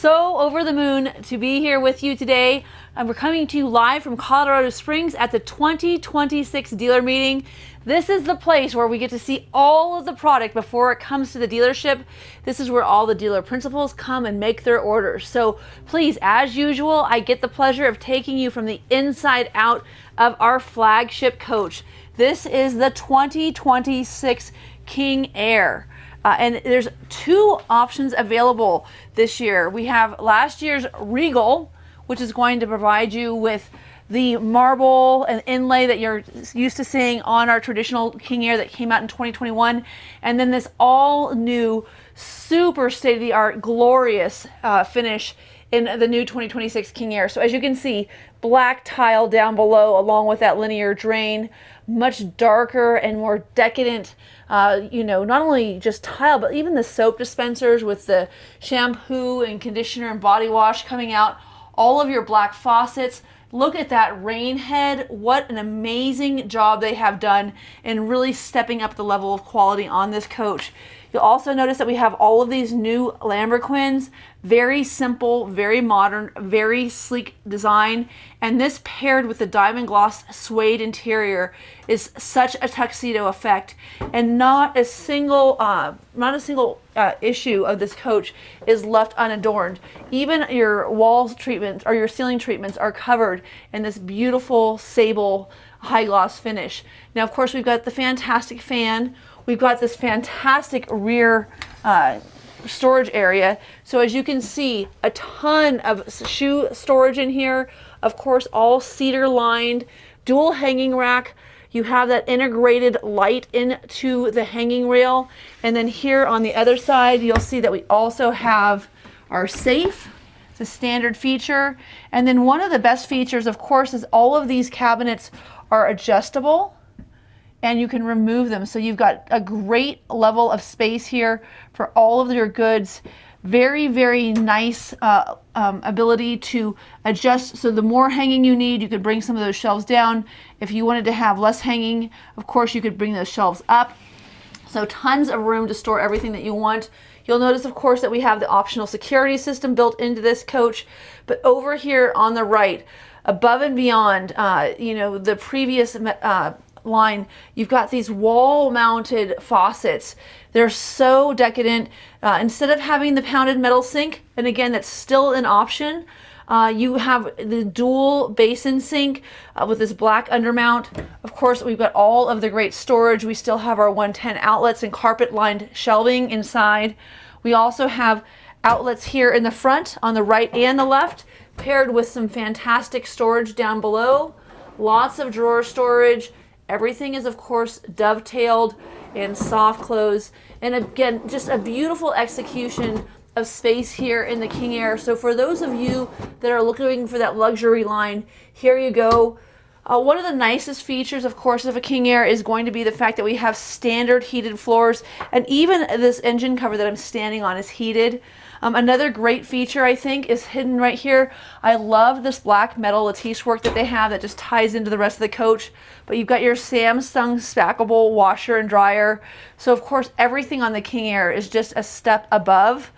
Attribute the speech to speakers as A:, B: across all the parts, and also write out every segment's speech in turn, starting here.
A: so over the moon to be here with you today. We're coming to you live from Colorado Springs at the 2026 dealer meeting. This is the place where we get to see all of the product before it comes to the dealership. This is where all the dealer principals come and make their orders. So please, as usual, I get the pleasure of taking you from the inside out of our flagship coach. This is the 2026 King Aire. And there's two options available this year. We have last year's Regal, which is going to provide you with the marble and inlay that you're used to seeing on our traditional King Aire that came out in 2021. And then this all new, super state-of-the-art, glorious finish in the new 2026 King Aire. So as you can see, black tile down below along with that linear drain, much darker and more decadent, not only just tile, but even the soap dispensers with the shampoo and conditioner and body wash coming out, all of your black faucets. Look at that rain head. What an amazing job they have done in really stepping up the level of quality on this coach. You'll also notice that we have all of these new lambrequins, very simple, very modern, very sleek design. And this paired with the diamond gloss suede interior is such a tuxedo effect. And not a single issue of this coach is left unadorned. Even your wall treatments or your ceiling treatments are covered in this beautiful sable high gloss finish. Now, of course, we've got the fantastic fan. We've got this fantastic rear storage area. So as you can see, a ton of shoe storage in here. Of course, all cedar lined, dual hanging rack. You have that integrated light into the hanging rail. And then here on the other side, you'll see that we also have our safe. It's a standard feature. And then one of the best features, of course, is all of these cabinets are adjustable and you can remove them. So you've got a great level of space here for all of your goods. Very, very nice ability to adjust. So the more hanging you need, you could bring some of those shelves down. If you wanted to have less hanging, of course, you could bring those shelves up. So tons of room to store everything that you want. You'll notice, of course, that we have the optional security system built into this coach. But over here on the right, above and beyond, the previous line, you've got these wall-mounted faucets. They're so decadent. Instead of having the pounded metal sink, and again, that's still an option, you have the dual basin sink with this black undermount. Of course, we've got all of the great storage. We still have our 110 outlets and carpet-lined shelving inside. We also have outlets here in the front, on the right and the left, paired with some fantastic storage down below. Lots of drawer storage. Everything is, of course, dovetailed and soft close. And again, just a beautiful execution of space here in the King Aire. So for those of you that are looking for that luxury line, here you go. One of the nicest features, of course, of a King Aire is going to be the fact that we have standard heated floors. And even this engine cover that I'm standing on is heated. Another great feature, I think, is hidden right here. I love this black metal lattice work that they have that just ties into the rest of the coach. But you've got your Samsung stackable washer and dryer. So, of course, everything on the King Aire is just a step above.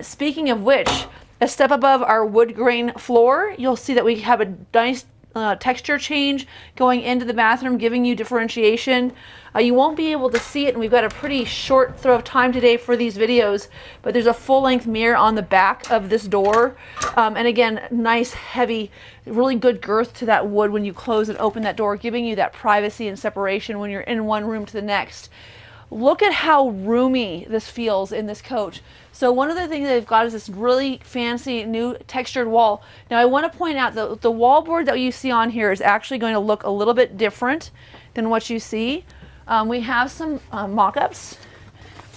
A: Speaking of which, a step above our wood grain floor, you'll see that we have a nice texture change going into the bathroom, giving you differentiation. You won't be able to see it, and we've got a pretty short throw of time today for these videos, but there's a full-length mirror on the back of this door. And again, nice, heavy, really good girth to that wood when you close and open that door, giving you that privacy and separation when you're in one room to the next. Look at how roomy this feels in this coach. So one of the things they've got is this really fancy new textured wall. Now I want to point out that the wall board that you see on here is actually going to look a little bit different than what you see. We have some mock-ups.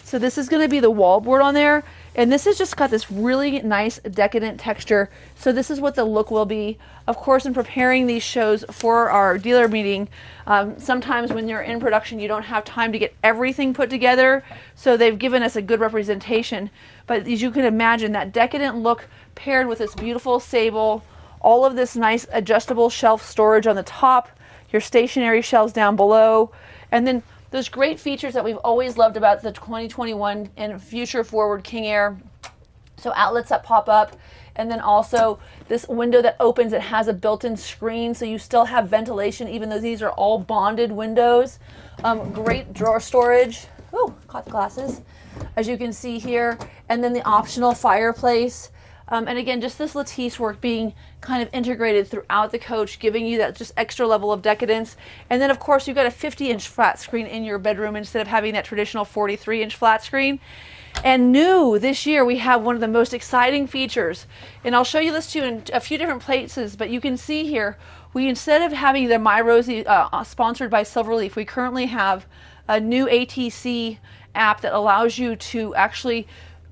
A: So this is going to be the wall board on there. And this has just got this really nice decadent texture. So this is what the look will be. Of course, in preparing these shows for our dealer meeting, sometimes when you're in production, you don't have time to get everything put together. So they've given us a good representation. But as you can imagine, that decadent look paired with this beautiful sable, all of this nice adjustable shelf storage on the top, your stationary shelves down below, and then those great features that we've always loved about the 2021 and future forward King Aire. So outlets that pop up, and then also this window that opens, it has a built-in screen, so you still have ventilation even though these are all bonded windows. Great drawer storage. Oh, caught the glasses, as you can see here. And then the optional fireplace. And again, just this lattice work being kind of integrated throughout the coach, giving you that just extra level of decadence. And then of course you've got a 50-inch flat screen in your bedroom instead of having that traditional 43-inch flat screen. And new this year, we have one of the most exciting features. And I'll show you this too in a few different places, but you can see here, we, instead of having the My Rosie sponsored by Silverleaf, we currently have a new ATC app that allows you to actually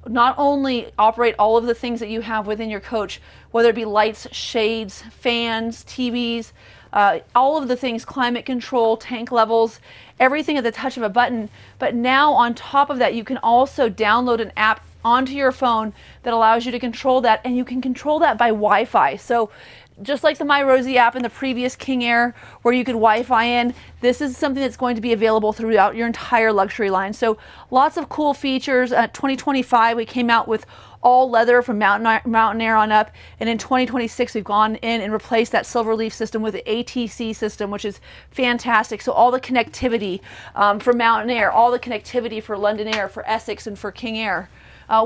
A: not only operate all of the things that you have within your coach, whether it be lights, shades, fans, TVs, all of the things, climate control, tank levels, everything at the touch of a button. But now on top of that, you can also download an app onto your phone that allows you to control that, and you can control that by Wi-Fi. So just like the My Rosie app in the previous King Air where you could Wi-Fi in, this is something that's going to be available throughout your entire luxury line. So lots of cool features. 2025 we came out with all leather from Mountain Air on up, and in 2026 we've gone in and replaced that Silverleaf system with the ATC system, which is fantastic. So all the connectivity for Mountain Air, all the connectivity for London Air, for Essex, and for King Air.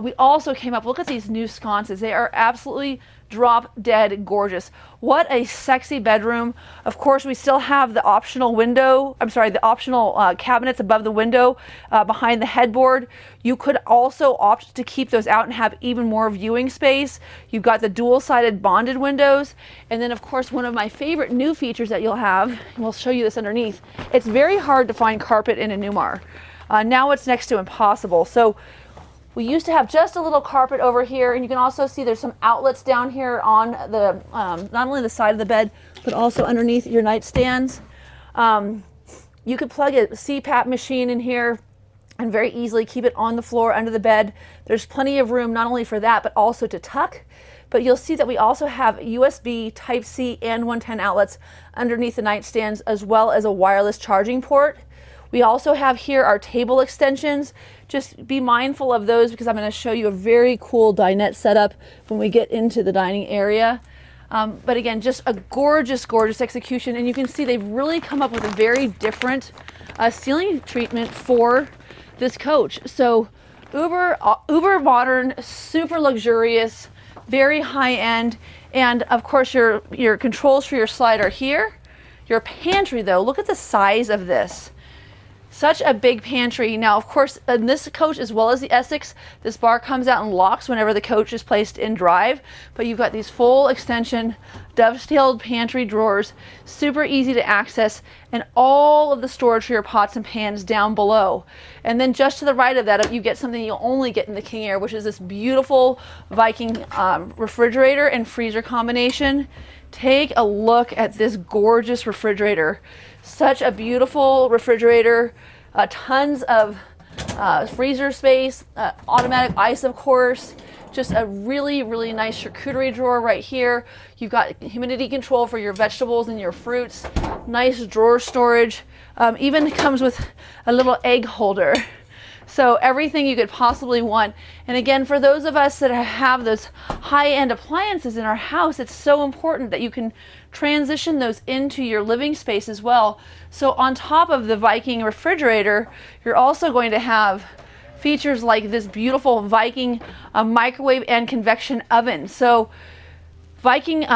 A: We also came up, look at these new sconces. They are absolutely drop dead gorgeous. What a sexy bedroom. Of course, we still have the optional window, the optional cabinets above the window behind the headboard. You could also opt to keep those out and have even more viewing space. You've got the dual-sided bonded windows. And then of course, one of my favorite new features that you'll have, and we'll show you this underneath, it's very hard to find carpet in a Newmar. Now it's next to impossible. So we used to have just a little carpet over here, and you can also see there's some outlets down here on the, not only the side of the bed, but also underneath your nightstands. You could plug a CPAP machine in here and very easily keep it on the floor under the bed. There's plenty of room not only for that, but also to tuck. But you'll see that we also have USB, Type-C, and 110 outlets underneath the nightstands, as well as a wireless charging port. We also have here our table extensions. Just be mindful of those because I'm going to show you a very cool dinette setup when we get into the dining area. But again, just a gorgeous, gorgeous execution. And you can see they've really come up with a very different ceiling treatment for this coach. So uber modern, super luxurious, very high end. And of course your controls for your slide are here. Your pantry though, look at the size of this. Such a big pantry. Now, of course, in this coach, as well as the Essex, this bar comes out and locks whenever the coach is placed in drive. But you've got these full extension, dovetailed pantry drawers, super easy to access, and all of the storage for your pots and pans down below. And then just to the right of that, you get something you'll only get in the King Air, which is this beautiful Viking refrigerator and freezer combination. Take a look at this gorgeous refrigerator. Such a beautiful refrigerator, tons of freezer space, automatic ice, of course. Just a really, really nice charcuterie drawer right here. You've got humidity control for your vegetables and your fruits. Nice drawer storage. Even comes with a little egg holder. So everything you could possibly want. And again, for those of us that have those high-end appliances in our house, it's so important that you can transition those into your living space as well. So on top of the Viking refrigerator, you're also going to have features like this beautiful Viking microwave and convection oven. So Viking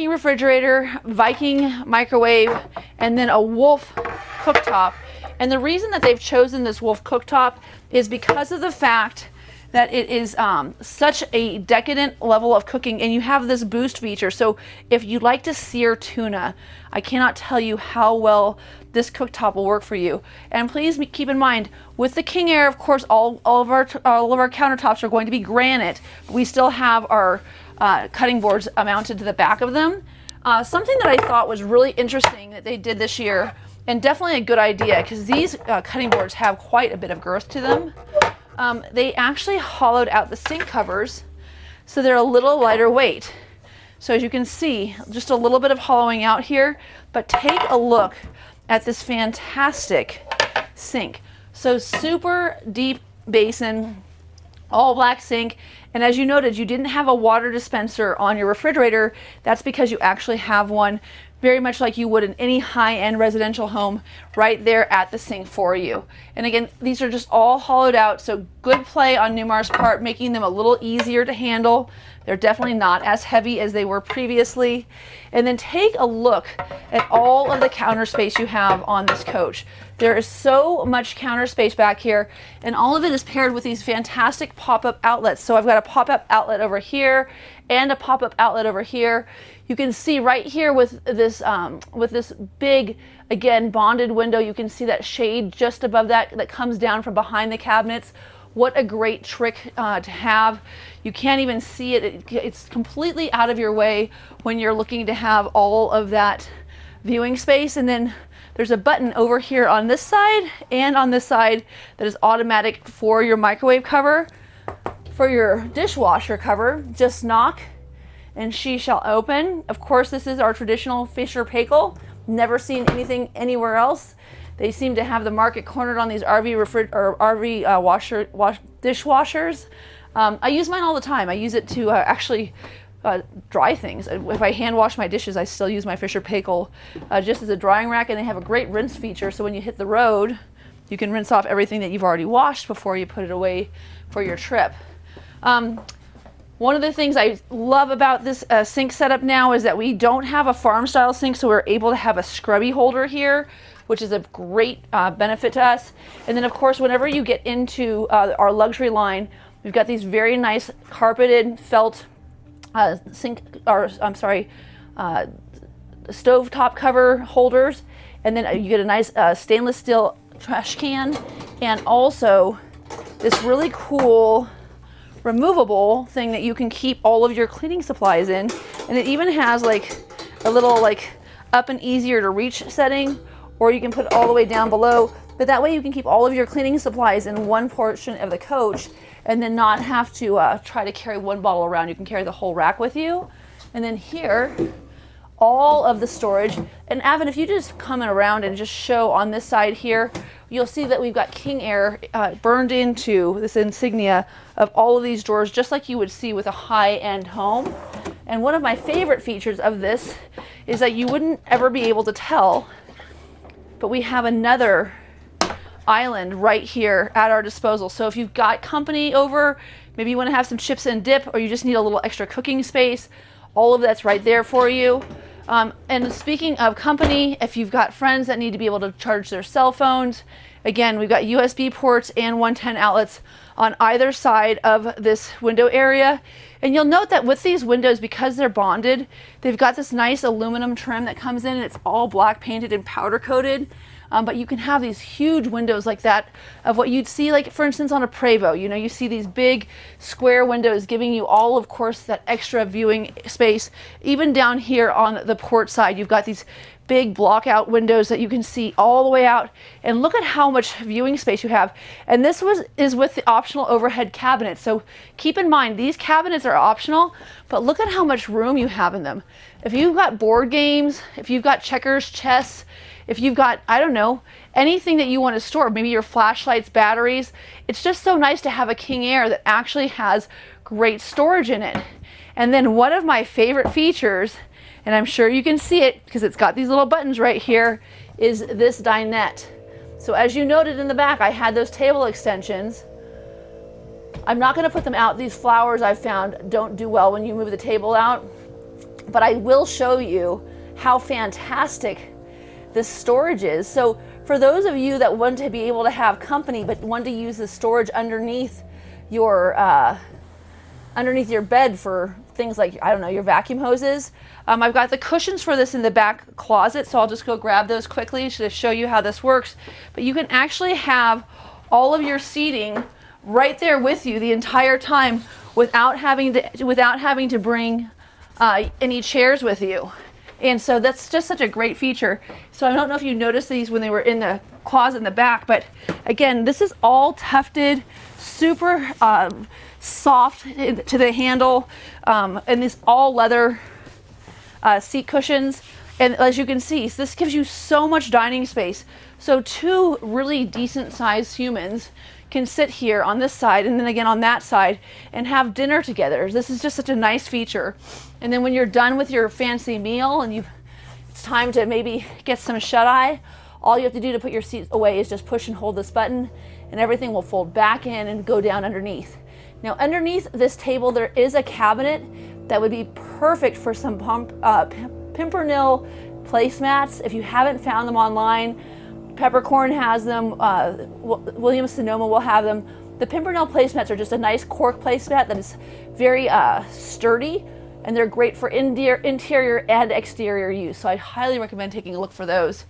A: refrigerator, Viking microwave, and then a Wolf cooktop. And the reason that they've chosen this Wolf cooktop is because of the fact that it is such a decadent level of cooking, and you have this boost feature. So if you like to sear tuna, I cannot tell you how well this cooktop will work for you. And please keep in mind, with the King Air, of course, all of our countertops are going to be granite. We still have our cutting boards mounted to the back of them. Something that I thought was really interesting that they did this year, and definitely a good idea, because these cutting boards have quite a bit of girth to them. They actually hollowed out the sink covers so they're a little lighter weight. So as you can see, just a little bit of hollowing out here, but take a look at this fantastic sink. So super deep basin, all black sink, And as you noted, you didn't have a water dispenser on your refrigerator. That's because you actually have one, very much like you would in any high-end residential home, right there at the sink for you. And again, these are just all hollowed out, so good play on Newmar's part, making them a little easier to handle. They're definitely not as heavy as they were previously. And then take a look at all of the counter space you have on this coach. There is so much counter space back here, and all of it is paired with these fantastic pop-up outlets. So I've got a pop-up outlet over here and a pop-up outlet over here. You can see right here with this big, again, bonded window, you can see that shade just above that comes down from behind the cabinets. What a great trick to have. You can't even see it. It's completely out of your way when you're looking to have all of that viewing space. And then there's a button over here on this side and on this side that is automatic for your microwave cover. For your dishwasher cover, just knock and she shall open. Of course, this is our traditional Fisher Paykel. Never seen anything anywhere else. They seem to have the market cornered on these RV dishwashers. I use mine all the time. I use it to actually dry things. If I hand wash my dishes, I still use my Fisher Paykel just as a drying rack, and they have a great rinse feature. So when you hit the road, you can rinse off everything that you've already washed before you put it away for your trip. One of the things I love about this sink setup now is that we don't have a farm style sink, so we're able to have a scrubby holder here, which is a great benefit to us. And then of course, whenever you get into our luxury line, we've got these very nice carpeted felt stovetop cover holders. And then you get a nice stainless steel trash can, and also this really cool removable thing that you can keep all of your cleaning supplies in. And it even has like a little like up and easier to reach setting, or you can put it all the way down below. But that way you can keep all of your cleaning supplies in one portion of the coach and then not have to try to carry one bottle around. You can carry the whole rack with you. And then here, all of the storage. And Avin, if you just come around and just show on this side here, you'll see that we've got King Aire burned into this insignia of all of these drawers, just like you would see with a high-end home. And one of my favorite features of this is that you wouldn't ever be able to tell, but we have another island right here at our disposal. So if you've got company over, maybe you want to have some chips and dip, or you just need a little extra cooking space, all of that's right there for you. And speaking of company, if you've got friends that need to be able to charge their cell phones, again, we've got USB ports and 110 outlets on either side of this window area. And you'll note that with these windows, because they're bonded, they've got this nice aluminum trim that comes in, and it's all black painted and powder coated. But you can have these huge windows like that of what you'd see, like for instance on a Prevost. You know, you see these big square windows giving you all, of course, that extra viewing space. Even down here on the port side, you've got these big block out windows that you can see all the way out. And look at how much viewing space you have. And this is with the optional overhead cabinet. So keep in mind, these cabinets are optional, but look at how much room you have in them. If you've got board games, if you've got checkers, chess, if you've got, I don't know, anything that you want to store, maybe your flashlights, batteries, it's just so nice to have a King Aire that actually has great storage in it. And then one of my favorite features, and I'm sure you can see it because it's got these little buttons right here, is this dinette. So as you noted in the back, I had those table extensions. I'm not going to put them out. These flowers I've found don't do well when you move the table out, but I will show you how fantastic this storage is. So for those of you that want to be able to have company but want to use the storage underneath your bed for things like, I don't know, your vacuum hoses, I've got the cushions for this in the back closet, so I'll just go grab those quickly to show you how this works. But you can actually have all of your seating right there with you the entire time without having to bring any chairs with you. And so that's just such a great feature. So I don't know if you noticed these when they were in the closet in the back, but again, this is all tufted, super soft to the handle, and these all leather seat cushions. And as you can see, this gives you so much dining space. So two really decent sized humans can sit here on this side and then again on that side and have dinner together. This is just such a nice feature. And then when you're done with your fancy meal and it's time to maybe get some shut-eye, all you have to do to put your seat away is just push and hold this button, and everything will fold back in and go down underneath. Now underneath this table there is a cabinet that would be perfect for some Pimpernel placemats. If you haven't found them online, Peppercorn has them, Williams-Sonoma will have them. The Pimpernel placemats are just a nice cork placemat that is very sturdy, and they're great for interior and exterior use. So I highly recommend taking a look for those.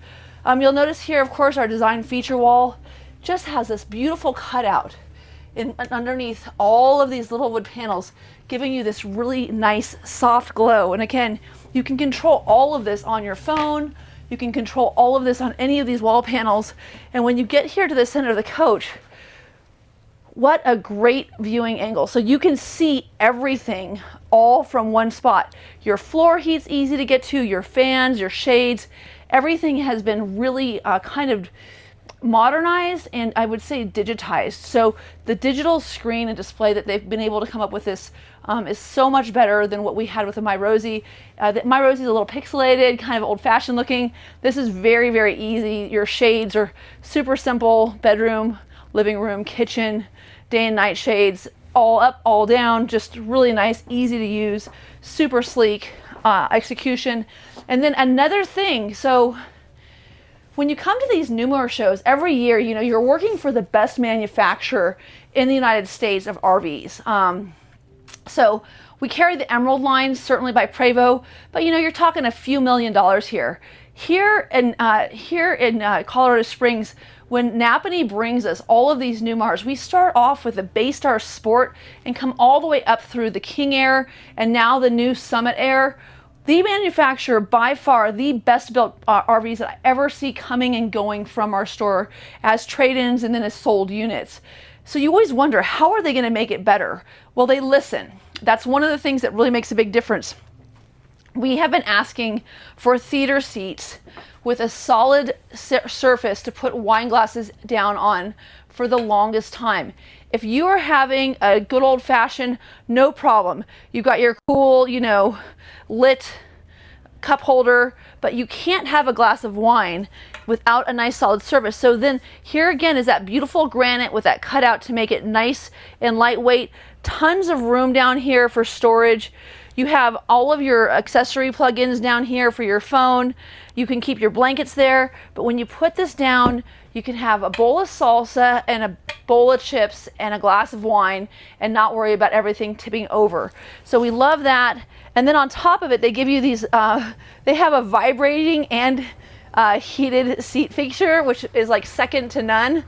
A: You'll notice here, of course, our design feature wall just has this beautiful cutout underneath all of these little wood panels, giving you this really nice soft glow. And again, you can control all of this on your phone. You can control all of this on any of these wall panels. And when you get here to the center of the coach, what a great viewing angle. So you can see everything all from one spot. Your floor heat's easy to get to, your fans, your shades, everything has been really kind of modernized and I would say digitized. So the digital screen and display that they've been able to come up with this is so much better than what we had with the My Rosie. My Rosie is a little pixelated, kind of old-fashioned looking. This is very, very easy. Your shades are super simple: bedroom, living room, kitchen, day and night shades, all up, all down, just really nice, easy to use, super sleek execution. And then another thing, so when you come to these Newmar shows every year, you know, you're working for the best manufacturer in the United States of RVs. So we carry the Emerald line, certainly by Prevost, but you know, you're talking a few $1 million here. Here in Colorado Springs, when Napanee brings us all of these Newmars, we start off with the Baystar Sport and come all the way up through the King Aire and now the new Summit Aire. The manufacturer, by far the best built RVs that I ever see coming and going from our store as trade-ins and then as sold units. So you always wonder, how are they going to make it better? Well, they listen. That's one of the things that really makes a big difference. We have been asking for theater seats with a solid surface to put wine glasses down on for the longest time. If you are having a good old-fashioned, no problem. You got your cool, you know, lit cup holder, but you can't have a glass of wine without a nice solid surface. So then here again is that beautiful granite with that cutout to make it nice and lightweight. Tons of room down here for storage. You have all of your accessory plugins down here for your phone. You can keep your blankets there, but when you put this down, you can have a bowl of salsa and a bowl of chips and a glass of wine and not worry about everything tipping over. So we love that. And then on top of it, they give you these, they have a vibrating and heated seat feature, which is like second to none.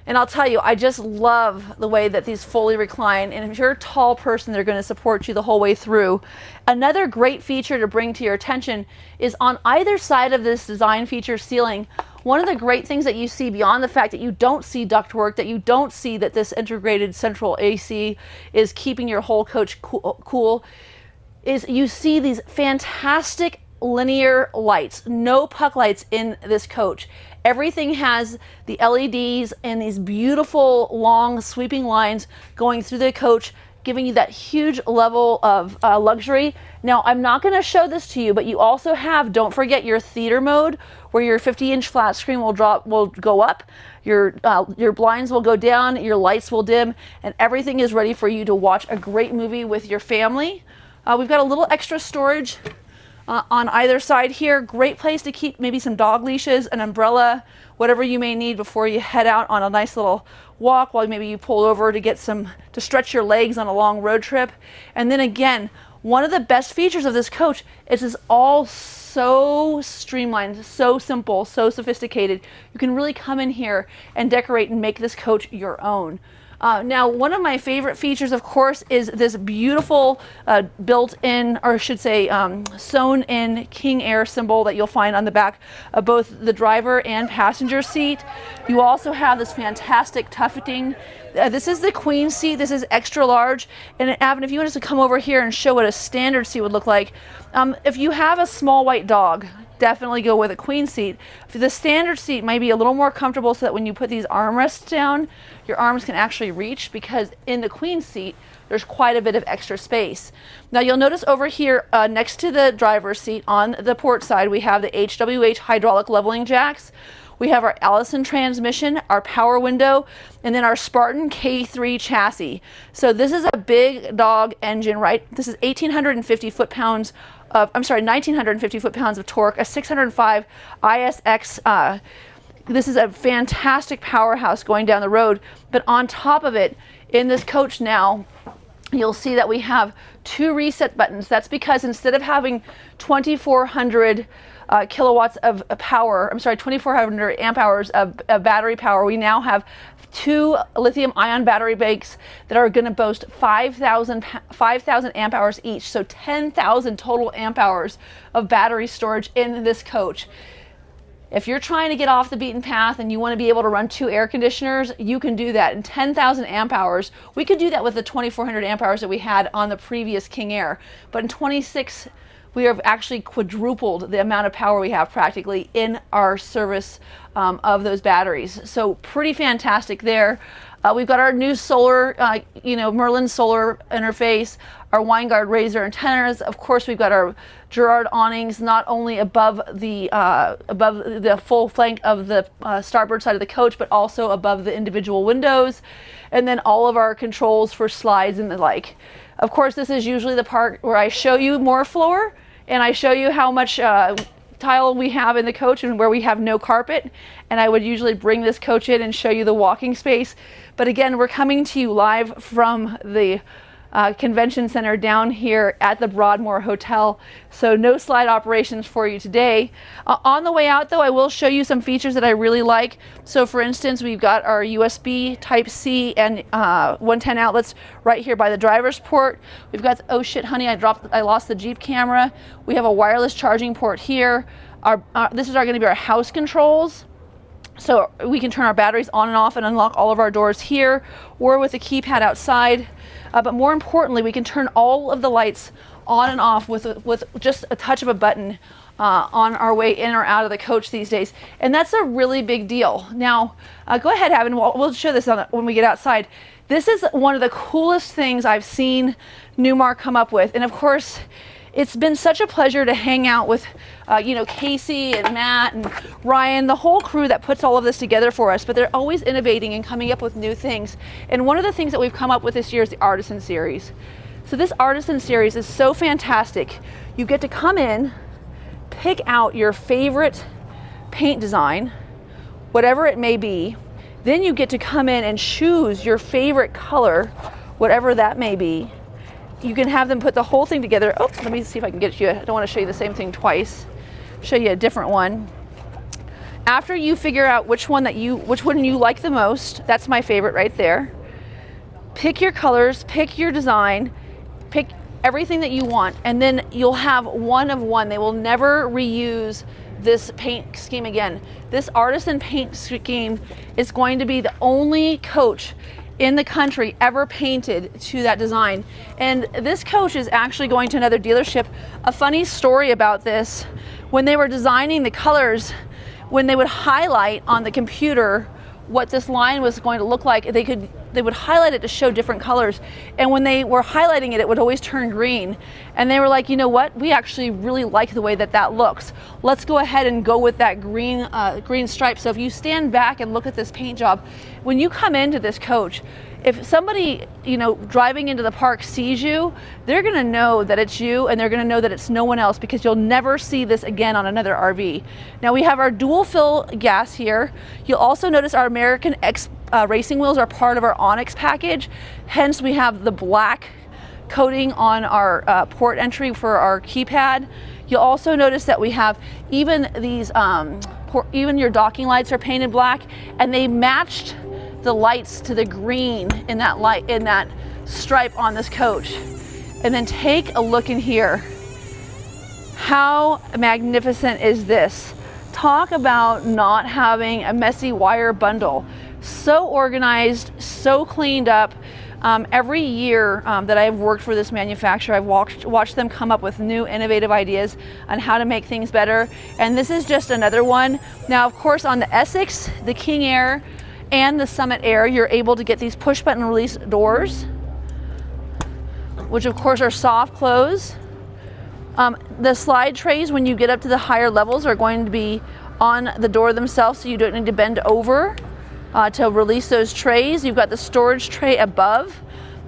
A: And I'll tell you, I just love the way that these fully recline. And if you're a tall person, they're going to support you the whole way through. Another great feature to bring to your attention is on either side of this design feature ceiling. One of the great things that you see beyond the fact that you don't see ductwork, that you don't see that this integrated central AC is keeping your whole coach cool, is you see these fantastic linear lights, no puck lights in this coach. Everything has the LEDs and these beautiful long sweeping lines going through the coach, giving you that huge level of luxury. Now, I'm not going to show this to you, but you also have, don't forget, your theater mode, where your 50-inch flat screen will go up, your blinds will go down, your lights will dim, and everything is ready for you to watch a great movie with your family. We've got a little extra storage on either side here. Great place to keep maybe some dog leashes, an umbrella, whatever you may need before you head out on a nice little walk, while maybe you pull over to stretch your legs on a long road trip. And then again, one of the best features of this coach is it's all so streamlined, so simple, so sophisticated. You can really come in here and decorate and make this coach your own. Now, one of my favorite features, of course, is this beautiful built-in, or I should say sewn-in King Aire symbol that you'll find on the back of both the driver and passenger seat. You also have this fantastic tufting. This is the queen seat. This is extra large. And Avin, if you want us to come over here and show what a standard seat would look like, if you have a small white dog, definitely go with a queen seat. The standard seat might be a little more comfortable so that when you put these armrests down, your arms can actually reach, because in the queen seat, there's quite a bit of extra space. Now you'll notice over here next to the driver's seat on the port side, we have the HWH hydraulic leveling jacks. We have our Allison transmission, our power window, and then our Spartan K3 chassis. So this is a big dog engine, right? This is 1,850 foot-pounds of, 1,950 foot-pounds of torque, a 605 ISX. This is a fantastic powerhouse going down the road. But on top of it, in this coach now, you'll see that we have 2 reset buttons. That's because instead of having 2,400 kilowatts of power, 2,400 amp hours of battery power, we now have 2 lithium ion battery banks that are going to boast 5,000 amp hours each. So 10,000 total amp hours of battery storage in this coach. If you're trying to get off the beaten path and you want to be able to run 2 air conditioners, you can do that in 10,000 amp hours. We could do that with the 2,400 amp hours that we had on the previous King Air. But in 26, we have actually quadrupled the amount of power we have practically in our service of those batteries. So pretty fantastic there. We've got our new solar, Merlin solar interface, our Winegard Razor antennas. Of course, we've got our Girard awnings, not only above the full flank of the starboard side of the coach, but also above the individual windows, and then all of our controls for slides and the like. Of course, this is usually the part where I show you more floor and I show you how much tile we have in the coach and where we have no carpet. And I would usually bring this coach in and show you the walking space. But again, we're coming to you live from the convention center down here at the Broadmoor Hotel. So no slide operations for you today. On the way out though, I will show you some features that I really like. So for instance, we've got our USB Type-C and 110 outlets right here by the driver's port. We've got, oh shit honey, I lost the Jeep camera. We have a wireless charging port here. This is going to be our house controls. So we can turn our batteries on and off and unlock all of our doors here or with a keypad outside. But more importantly, we can turn all of the lights on and off with just a touch of a button on our way in or out of the coach these days. And that's a really big deal. Now, go ahead, Evan, we'll show this when we get outside. This is one of the coolest things I've seen Newmar come up with. And of course, it's been such a pleasure to hang out with, Casey and Matt and Ryan, the whole crew that puts all of this together for us, but they're always innovating and coming up with new things. And one of the things that we've come up with this year is the Artisan series. So this Artisan series is so fantastic. You get to come in, pick out your favorite paint design, whatever it may be. Then you get to come in and choose your favorite color, whatever that may be. You can have them put the whole thing together. Oh, let me see if I can get you. I don't want to show you the same thing twice. Show you a different one. After you figure out which one you like the most, that's my favorite right there. Pick your colors, pick your design, pick everything that you want, and then you'll have one of one. They will never reuse this paint scheme again. This Artisan paint scheme is going to be the only coach in the country ever painted to that design. And this coach is actually going to another dealership. A funny story about this, when they were designing the colors, when they would highlight on the computer what this line was going to look like, they would highlight it to show different colors. And when they were highlighting it, it would always turn green. And they were like, you know what? We actually really like the way that looks. Let's go ahead and go with that green stripe. So if you stand back and look at this paint job, when you come into this coach, if somebody, driving into the park sees you, they're gonna know that it's you and they're gonna know that it's no one else, because you'll never see this again on another RV. Now we have our dual fill gas here. You'll also notice our American X racing wheels are part of our Onyx package. Hence we have the black coating on our port entry for our keypad. You'll also notice that we have even these, even your docking lights are painted black, and they matched the lights to the green in that stripe on this coach. And then take a look in here. How magnificent is this? Talk about not having a messy wire bundle. So organized, so cleaned up. Every year that I've worked for this manufacturer, I've watched them come up with new innovative ideas on how to make things better, and this is just another one. Now, of course, on the Essex, the King Aire, and the Summit Aire, you're able to get these push button release doors, which of course are soft close. The slide trays, when you get up to the higher levels, are going to be on the door themselves, so you don't need to bend over to release those trays. You've got the storage tray above,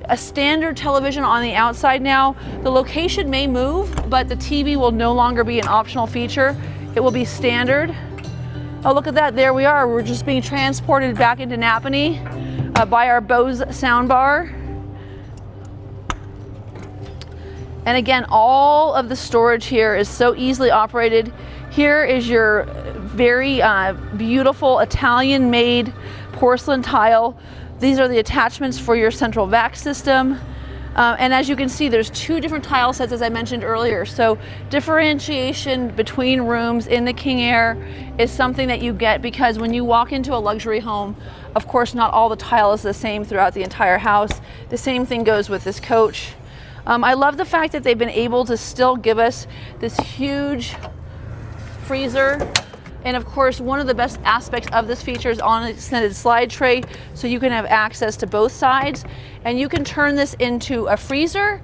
A: a standard television on the outside now. The location may move, but the TV will no longer be an optional feature. It will be standard. Oh, look at that, there we are. We're just being transported back into Napanee by our Bose soundbar. And again, all of the storage here is so easily operated. Here is your very beautiful Italian-made porcelain tile. These are the attachments for your central vac system. And as you can see, there's 2 different tile sets, as I mentioned earlier. So differentiation between rooms in the King Aire is something that you get because when you walk into a luxury home, of course, not all the tile is the same throughout the entire house. The same thing goes with this coach. I love the fact that they've been able to still give us this huge freezer. And of course, one of the best aspects of this feature is on an extended slide tray, so you can have access to both sides. And you can turn this into a freezer,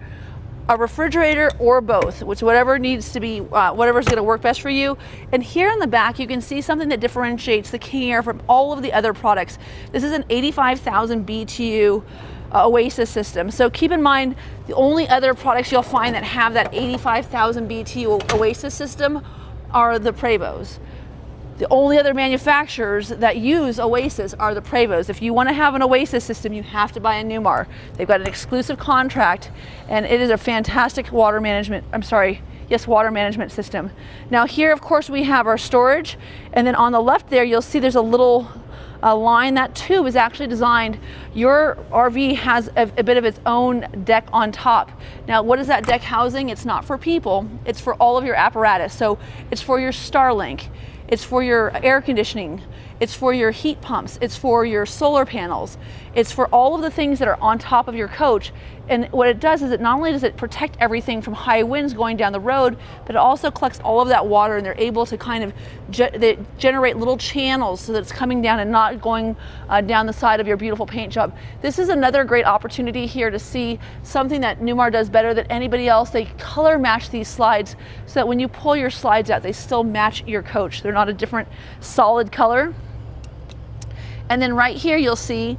A: a refrigerator, or both, which whatever needs to be, whatever's gonna work best for you. And here in the back, you can see something that differentiates the King Aire from all of the other products. This is an 85,000 BTU Oasis system. So keep in mind, the only other products you'll find that have that 85,000 BTU Oasis system are the Prevos. The only other manufacturers that use Oasis are the Prevos. If you want to have an Oasis system, you have to buy a Newmar. They've got an exclusive contract, and it is a fantastic water management system. Now here, of course, we have our storage, and then on the left there, you'll see there's a little line. That tube is actually designed. Your RV has a bit of its own deck on top. Now, what is that deck housing? It's not for people. It's for all of your apparatus. So it's for your Starlink. It's for your air conditioning. It's for your heat pumps. It's for your solar panels. It's for all of the things that are on top of your coach. And what it does is it not only does it protect everything from high winds going down the road, but it also collects all of that water, and they're able to kind of generate little channels so that it's coming down and not going down the side of your beautiful paint job. This is another great opportunity here to see something that Newmar does better than anybody else. They color match these slides so that when you pull your slides out, they still match your coach. They're not a different solid color. And then right here, you'll see,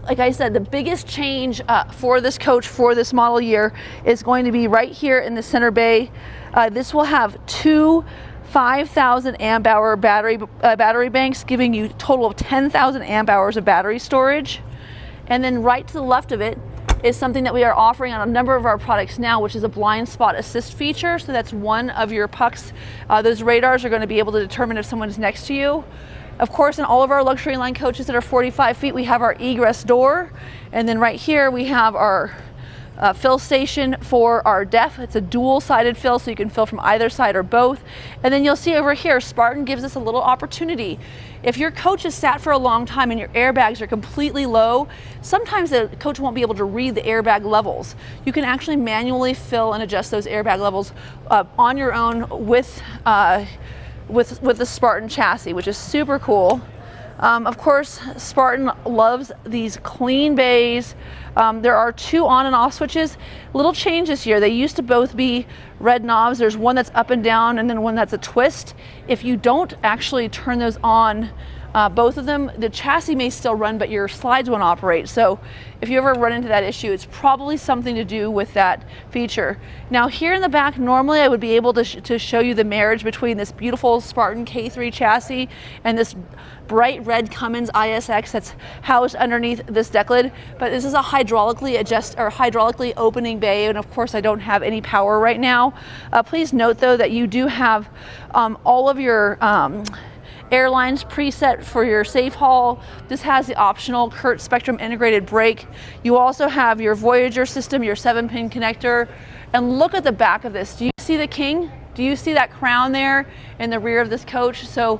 A: like I said, the biggest change for this coach for this model year is going to be right here in the center bay. This will have 2 5,000 amp hour battery banks, giving you a total of 10,000 amp hours of battery storage. And then right to the left of it is something that we are offering on a number of our products now, which is a blind spot assist feature. So that's one of your pucks. Those radars are going to be able to determine if someone's next to you. Of course, in all of our luxury line coaches that are 45 feet, we have our egress door. And then right here, we have our fill station for our DEF. It's a dual-sided fill, so you can fill from either side or both. And then you'll see over here, Spartan gives us a little opportunity. If your coach is sat for a long time and your airbags are completely low, sometimes the coach won't be able to read the airbag levels. You can actually manually fill and adjust those airbag levels on your own with the Spartan chassis, which is super cool. Of course, Spartan loves these clean bays. There are 2 on and off switches. Little change this year. They used to both be red knobs. There's one that's up and down and then one that's a twist. If you don't actually turn those on, both of them, the chassis may still run, but your slides won't operate. So if you ever run into that issue, it's probably something to do with that feature. Now here in the back, normally I would be able to show you the marriage between this beautiful Spartan K3 chassis and this bright red Cummins ISX that's housed underneath this deck lid, but this is a hydraulically opening bay, and of course I don't have any power right now. Please note though that you do have all of your Airlines preset for your safe haul. This has the optional Kurt Spectrum integrated brake. You also have your Voyager system, your 7-pin connector. And look at the back of this. Do you see the king? Do you see that crown there in the rear of this coach? So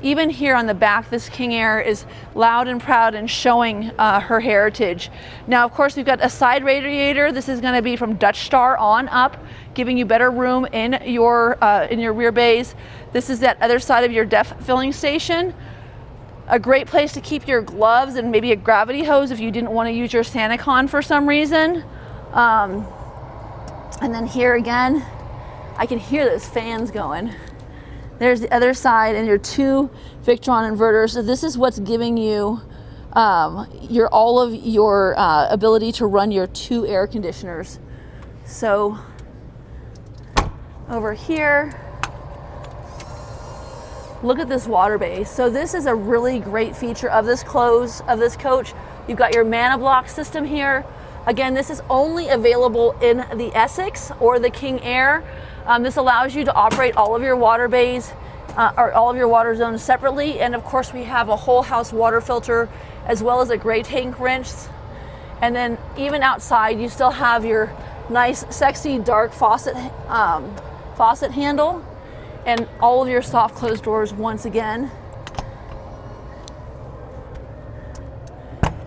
A: even here on the back, this King Aire is loud and proud and showing her heritage. Now, of course, we've got a side radiator. This is going to be from Dutch Star on up, giving you better room in your rear bays. This is that other side of your DEF filling station. A great place to keep your gloves and maybe a gravity hose if you didn't want to use your SaniCon for some reason. And then here again, I can hear those fans going. There's the other side and your 2 Victron inverters. So this is what's giving you all of your ability to run your 2 air conditioners. So over here, look at this water base. So this is a really great feature of this coach. You've got your mana block system here. Again, this is only available in the Essex or the King Aire. This allows you to operate all of your water bays or all of your water zones separately. And of course, we have a whole house water filter as well as a gray tank rinse. And then even outside, you still have your nice, sexy, dark faucet handle and all of your soft closed doors once again.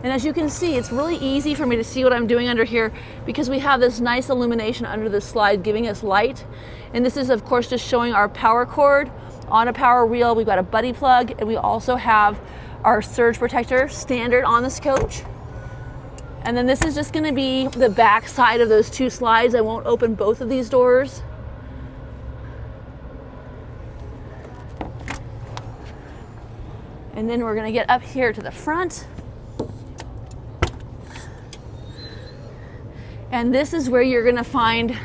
A: And as you can see, it's really easy for me to see what I'm doing under here because we have this nice illumination under the slide giving us light. And this is, of course, just showing our power cord on a power reel. We've got a buddy plug, and we also have our surge protector standard on this coach. And then this is just going to be the back side of those 2 slides. I won't open both of these doors. And then we're going to get up here to the front. And this is where you're going to find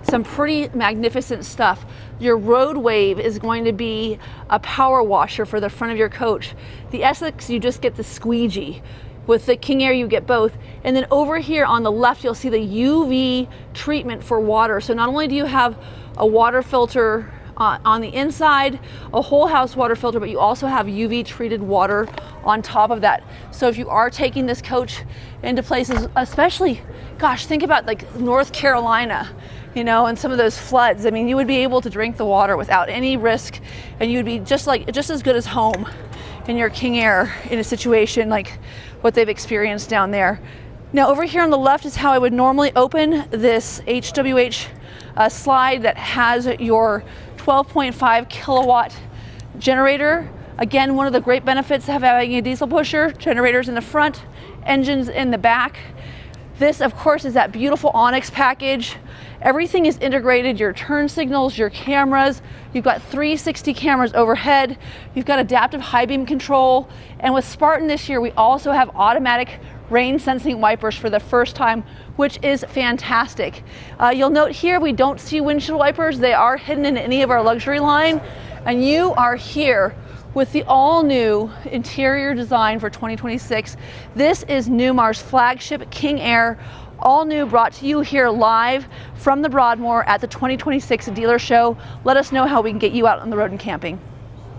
A: some pretty magnificent stuff. Your Road Wave is going to be a power washer for the front of your coach. The Essex, you just get the squeegee. With the King Aire, you get both. And then over here on the left, you'll see the UV treatment for water. So not only do you have a water filter on the inside, a whole house water filter, but you also have UV treated water on top of that. So if you are taking this coach into places, especially, gosh, think about like North Carolina, and some of those floods. I mean, you would be able to drink the water without any risk, and you would be just as good as home in your King Aire in a situation like what they've experienced down there. Now over here on the left is how I would normally open this HWH slide that has your 12.5 kilowatt generator. Again, one of the great benefits of having a diesel pusher, generators in the front, engines in the back. This, of course, is that beautiful Onyx package. Everything is integrated, your turn signals, your cameras. You've got 360 cameras overhead. You've got adaptive high beam control. And with Spartan this year, we also have automatic rain sensing wipers for the first time, which is fantastic. You'll note here we don't see windshield wipers. They are hidden in any of our luxury line. And you are here with the all-new interior design for 2026. This is Newmar's flagship King Aire, all new, brought to you here live from the Broadmoor at the 2026 dealer show. Let us know how we can get you out on the road and camping.